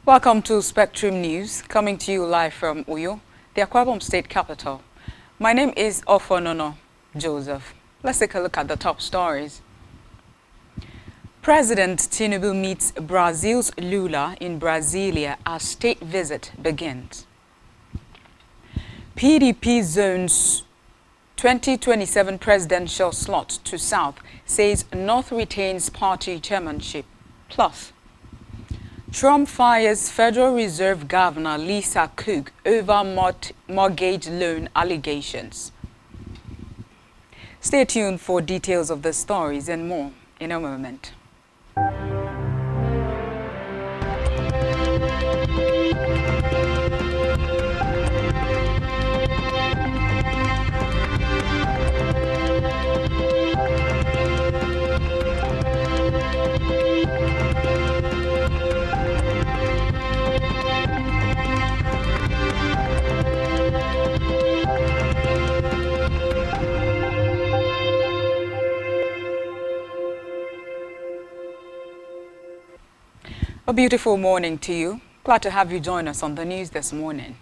Welcome to Spectrum News, coming to you live from Uyo, the Akwa Ibom State capital. My name is Ofonono Joseph. Let's take a look at the top stories. President Tinubu meets Brazil's Lula in Brasilia as state visit begins. PDP zones 2027 presidential slot to South, says North retains party chairmanship. Plus, Trump fires Federal Reserve Governor Lisa Cook over mortgage loan allegations. Stay tuned for details of the stories and more in a moment. A beautiful morning to you. Glad to have you join us on the news this morning.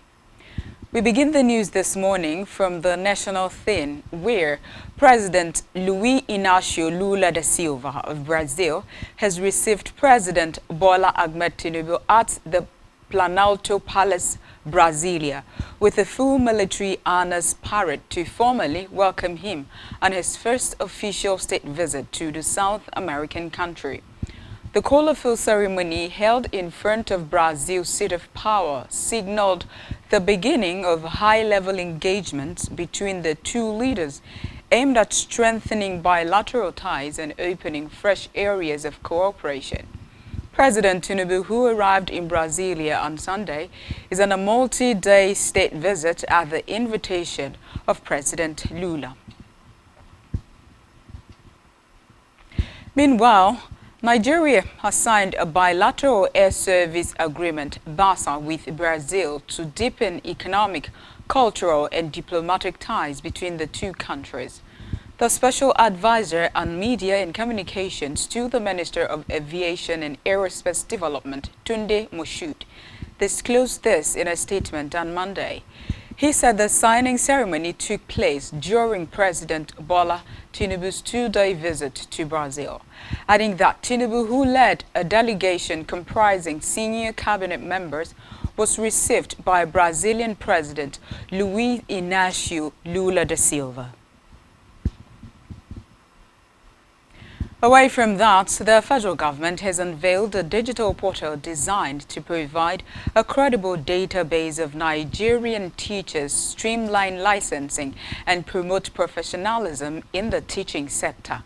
We begin the news this morning from the national scene, where President Luiz Inácio Lula da Silva of Brazil has received President Bola Ahmed Tinubu at the Planalto Palace, Brasilia, with a full military honors parade to formally welcome him on his first official state visit to the South American country. The colorful ceremony held in front of Brazil's seat of power signaled the beginning of high-level engagement between the two leaders, aimed at strengthening bilateral ties and opening fresh areas of cooperation. President Tinubu, who arrived in Brasilia on Sunday, is on a multi-day state visit at the invitation of President Lula. Meanwhile, Nigeria has signed a bilateral air service agreement, BASA, with Brazil to deepen economic, cultural and diplomatic ties between the two countries. The Special Advisor on Media and Communications to the Minister of Aviation and Aerospace Development, Tunde Moshood, disclosed this in a statement on Monday. He said the signing ceremony took place during President Bola Tinubu's two-day visit to Brazil, adding that Tinubu, who led a delegation comprising senior cabinet members, was received by Brazilian President Luiz Inácio Lula da Silva. Away from that, the federal government has unveiled a digital portal designed to provide a credible database of Nigerian teachers, streamline licensing, and promote professionalism in the teaching sector.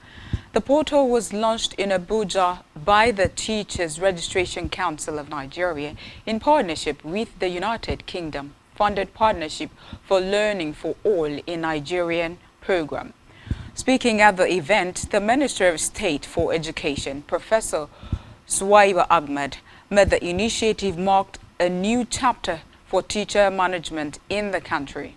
The portal was launched in Abuja by the Teachers Registration Council of Nigeria in partnership with the United Kingdom funded Partnership for Learning for All in Nigerian program. Speaking at the event, the Minister of State for Education, Professor Suwaiba Ahmed, made the initiative marked a new chapter for teacher management in the country.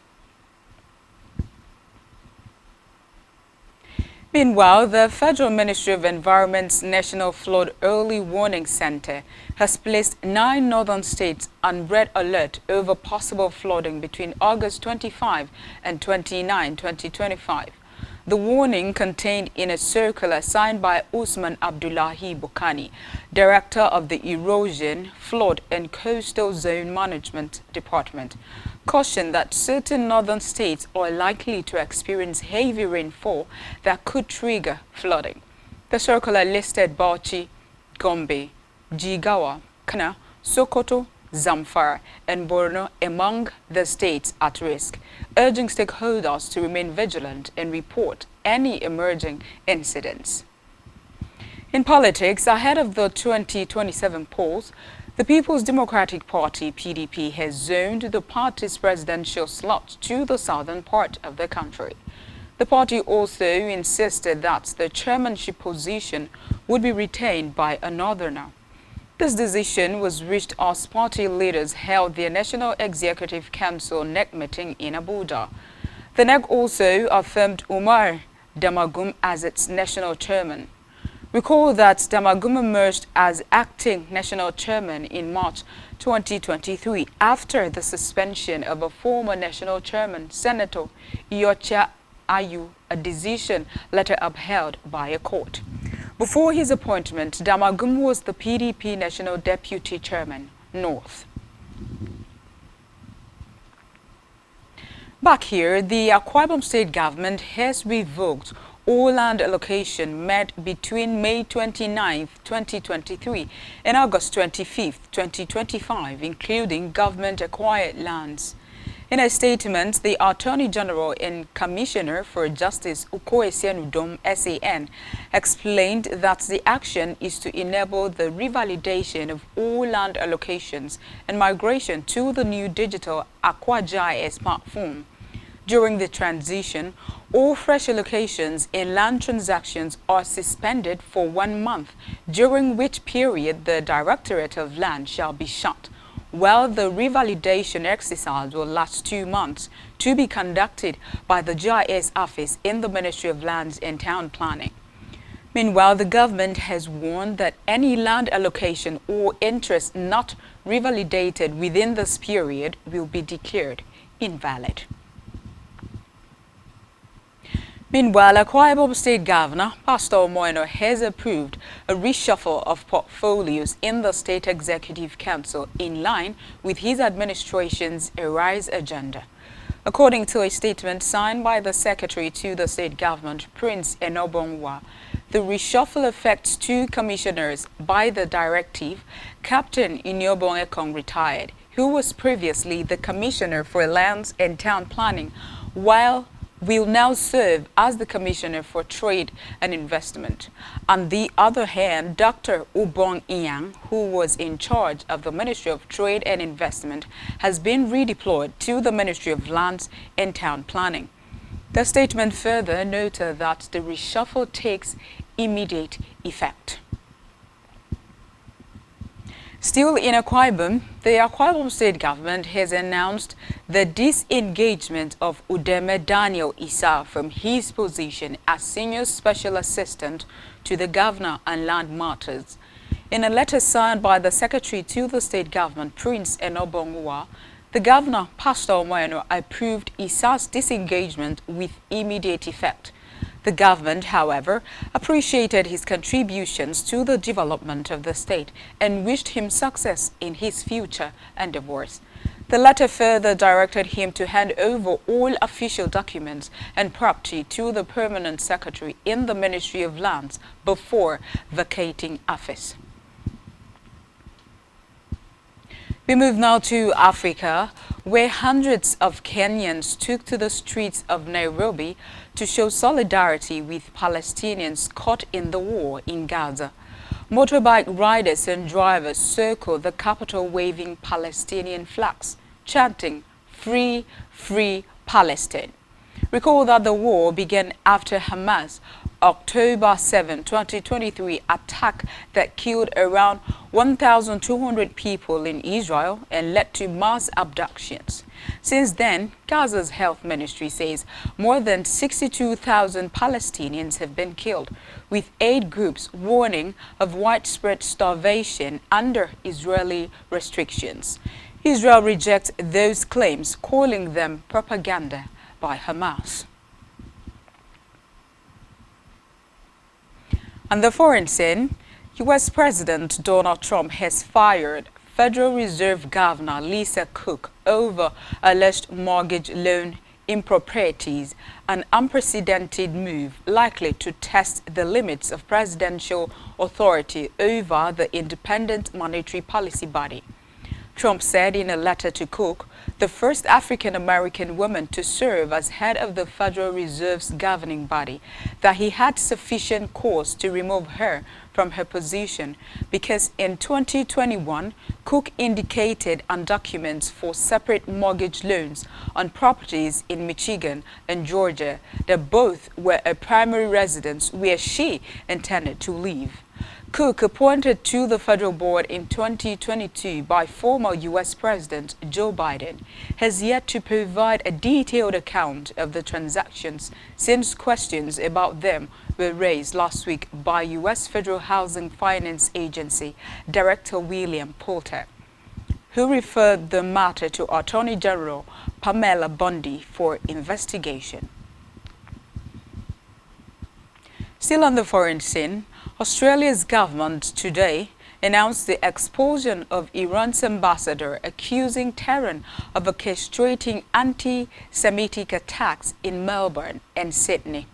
Meanwhile, the Federal Ministry of Environment's National Flood Early Warning Center has placed 9 northern states on red alert over possible flooding between August 25 and 29, 2025. The warning contained in a circular signed by Usman Abdullahi Bukani, Director of the Erosion, Flood and Coastal Zone Management Department, cautioned that certain northern states are likely to experience heavy rainfall that could trigger flooding. The circular listed Bauchi, Gombe, Jigawa, Kana, Sokoto, Zamfara and Borno among the states at risk, urging stakeholders to remain vigilant and report any emerging incidents. In politics, ahead of the 2027 polls, the People's Democratic Party, PDP, has zoned the party's presidential slot to the southern part of the country. The party also insisted that the chairmanship position would be retained by a northerner. This decision was reached as party leaders held their National Executive Council NEC meeting in Abuja. The NEC also affirmed Umar Damagum as its national chairman. Recall that Damagum emerged as acting national chairman in March 2023 after the suspension of a former national chairman, Senator Iyorchia Ayu, a decision later upheld by a court. Before his appointment, Damagum was the PDP National Deputy Chairman, North. Back here, the Akwa Ibom State government has revoked all land allocation made between May 29, 2023 and August 25, 2025, including government-acquired lands. In a statement, the Attorney General and Commissioner for Justice Ukoesian Udom SAN explained that the action is to enable the revalidation of all land allocations and migration to the new digital Akwa GIS platform. During the transition, all fresh allocations and land transactions are suspended for 1 month, during which period the Directorate of Land shall be shut, while the revalidation exercise will last 2 months to be conducted by the GIS office in the Ministry of Lands and Town Planning. Meanwhile, the government has warned that any land allocation or interest not revalidated within this period will be declared invalid. Meanwhile, Akwa Ibom State Governor Pastor Omoyeno has approved a reshuffle of portfolios in the State Executive Council in line with his administration's Arise agenda. According to a statement signed by the Secretary to the State Government, Prince Enobongwa, the reshuffle affects 2 commissioners by the directive. Captain Inyobong Ekong retired, who was previously the Commissioner for Lands and Town Planning, while will now serve as the Commissioner for Trade and Investment. On the other hand, Dr. Ubong Iyang, who was in charge of the Ministry of Trade and Investment, has been redeployed to the Ministry of Lands and Town Planning. The statement further noted that the reshuffle takes immediate effect. Still in Akwa Ibom, the Akwa Ibom State government has announced the disengagement of Udeme Daniel Issa from his position as Senior Special Assistant to the Governor on Land Matters. In a letter signed by the Secretary to the State Government, Prince Enobongwa, the Governor, Pastor Omoyeno, approved Issa's disengagement with immediate effect. The government, however, appreciated his contributions to the development of the state and wished him success in his future endeavors. The letter further directed him to hand over all official documents and property to the permanent secretary in the Ministry of Lands before vacating office. We move now to Africa, where hundreds of Kenyans took to the streets of Nairobi to show solidarity with Palestinians caught in the war in Gaza. Motorbike riders and drivers circled the capital waving Palestinian flags, chanting, "Free, free Palestine." Recall that the war began after Hamas' October 7, 2023 attack that killed around 1,200 people in Israel and led to mass abductions. Since then, Gaza's health ministry says more than 62,000 Palestinians have been killed, with aid groups warning of widespread starvation under Israeli restrictions. Israel rejects those claims, calling them propaganda by Hamas. On the foreign scene, U.S. President Donald Trump has fired Federal Reserve Governor Lisa Cook over alleged mortgage loan improprieties, an unprecedented move likely to test the limits of presidential authority over the independent monetary policy body. Trump said in a letter to Cook, the first African-American woman to serve as head of the Federal Reserve's governing body, that he had sufficient cause to remove her from her position because in 2021, Cook indicated on documents for separate mortgage loans on properties in Michigan and Georgia that both were a primary residence where she intended to live. Cook, appointed to the federal board in 2022 by former U.S. President Joe Biden, has yet to provide a detailed account of the transactions since questions about them were raised last week by U.S. Federal Housing Finance Agency Director William Poulter. who referred the matter to Attorney General Pamela Bondi for investigation. Still on the foreign scene, Australia's government today announced the expulsion of Iran's ambassador, accusing Tehran of orchestrating anti-Semitic attacks in Melbourne and Sydney.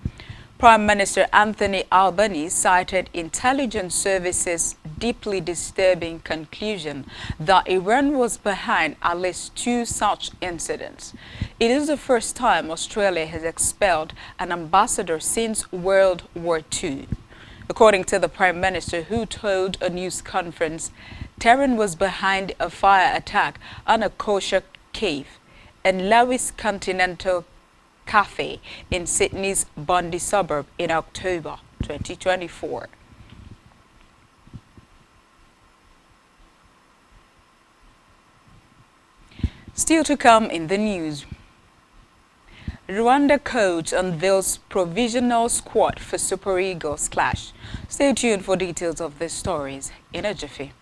Prime Minister Anthony Albanese cited intelligence services' deeply disturbing conclusion that Iran was behind at least 2 such incidents. It is the first time Australia has expelled an ambassador since World War II. According to the Prime Minister, who told a news conference, Tehran was behind a fire attack on a kosher cave and Lewis Continental Cafe in Sydney's Bondi suburb in October 2024. Still to come in the news. Rwanda coach unveils provisional squad for Super Eagles clash. Stay tuned for details of these stories in a jiffy.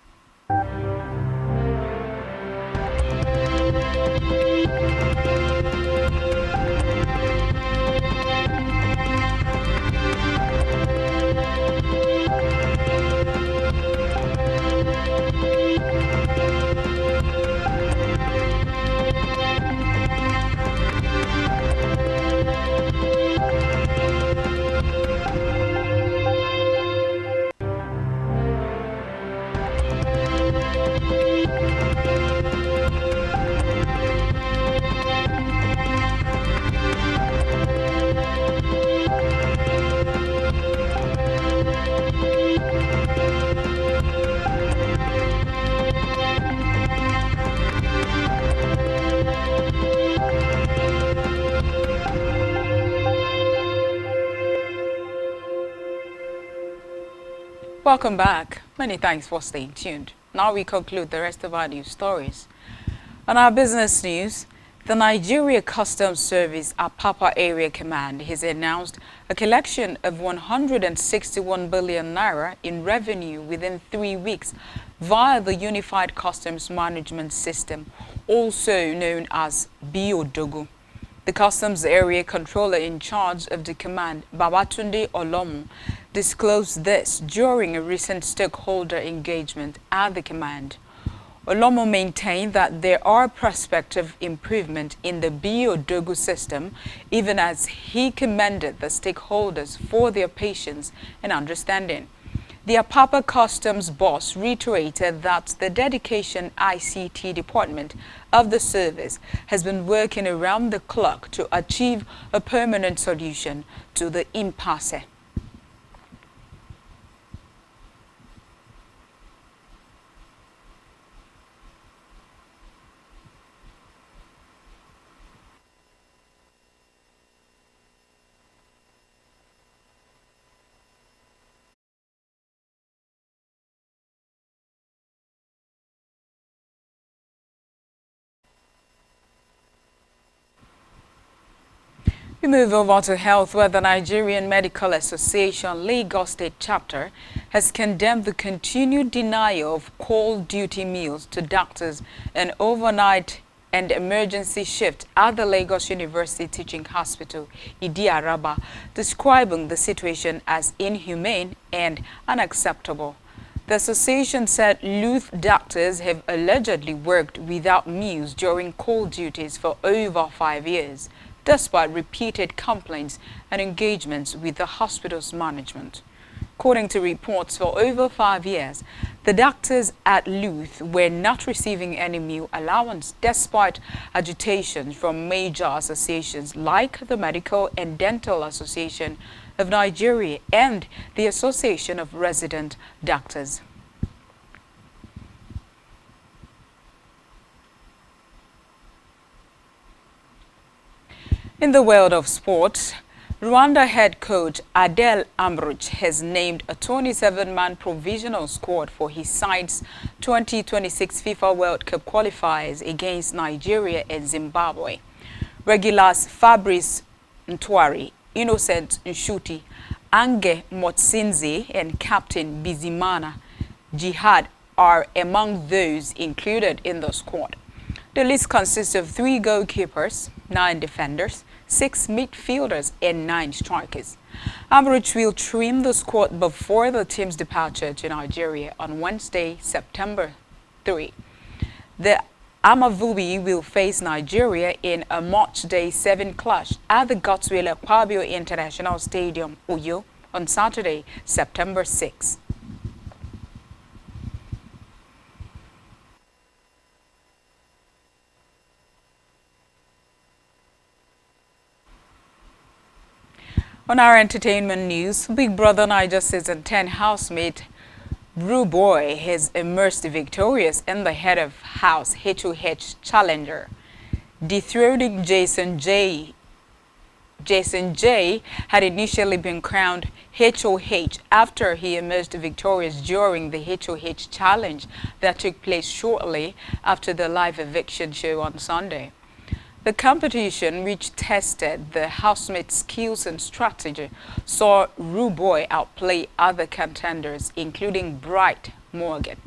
Welcome back. Many thanks for staying tuned. Now we conclude the rest of our news stories. On our business news, the Nigeria Customs Service Apapa Area Command has announced a collection of 161 billion naira in revenue within 3 weeks via the Unified Customs Management System, also known as BIODOGO. The Customs Area Controller in charge of the command, Babatunde Olomu, disclosed this during a recent stakeholder engagement at the command. Olomu maintained that there are prospects of improvement in the BIODOGO system, even as he commended the stakeholders for their patience and understanding. The Apapa Customs boss reiterated that the dedication ICT department of the service has been working around the clock to achieve a permanent solution to the impasse. We move over to health, where the Nigerian Medical Association Lagos State chapter has condemned the continued denial of call duty meals to doctors and overnight and emergency shift at the Lagos University Teaching Hospital, Idi Araba, describing the situation as inhumane and unacceptable. The association said youth doctors have allegedly worked without meals during call duties for over 5 years, despite repeated complaints and engagements with the hospital's management. According to reports, for over 5 years, the doctors at Luth were not receiving any meal allowance despite agitation from major associations like the Medical and Dental Association of Nigeria and the Association of Resident Doctors. In the world of sports, Rwanda head coach Adel Amrouche has named a 27-man provisional squad for his side's 2026 FIFA World Cup qualifiers against Nigeria and Zimbabwe. Regulars Fabrice Ntwari, Innocent Nshuti, Ange Motsinze, and Captain Bizimana Jihad are among those included in the squad. The list consists of 3 goalkeepers, 9 defenders, 6 midfielders and 9 strikers. Average will trim the squad before the team's departure to Nigeria on Wednesday, September 3. The Amavubi will face Nigeria in a March Day 7 clash at the Godswill Akpabio International Stadium, Uyo, on Saturday, September 6. On our entertainment news, Big Brother Naija Season 10 housemate Ruboy has emerged victorious in the head of house HOH challenger, dethroning Jason J. Jason J had initially been crowned HOH after he emerged victorious during the HOH challenge that took place shortly after the live eviction show on Sunday. The competition, which tested the housemates' skills and strategy, saw Ruboy outplay other contenders, including Bright Morgan,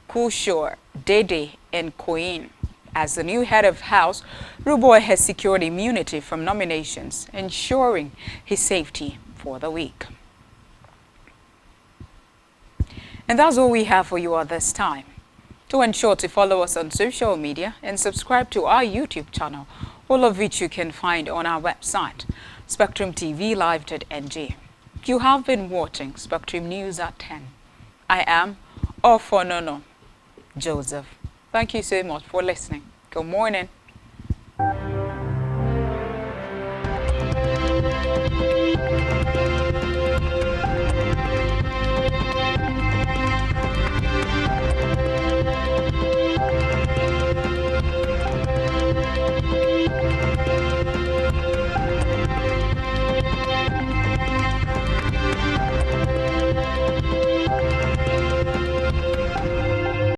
Kushore, Dede, and Queen. As the new head of house, Ruboy has secured immunity from nominations, ensuring his safety for the week. And that's all we have for you at this time. To ensure to follow us on social media and subscribe to our YouTube channel, all of which you can find on our website, SpectrumTVLive.ng. You have been watching Spectrum News at 10. I am Ofonono Joseph. Thank you so much for listening. Good morning.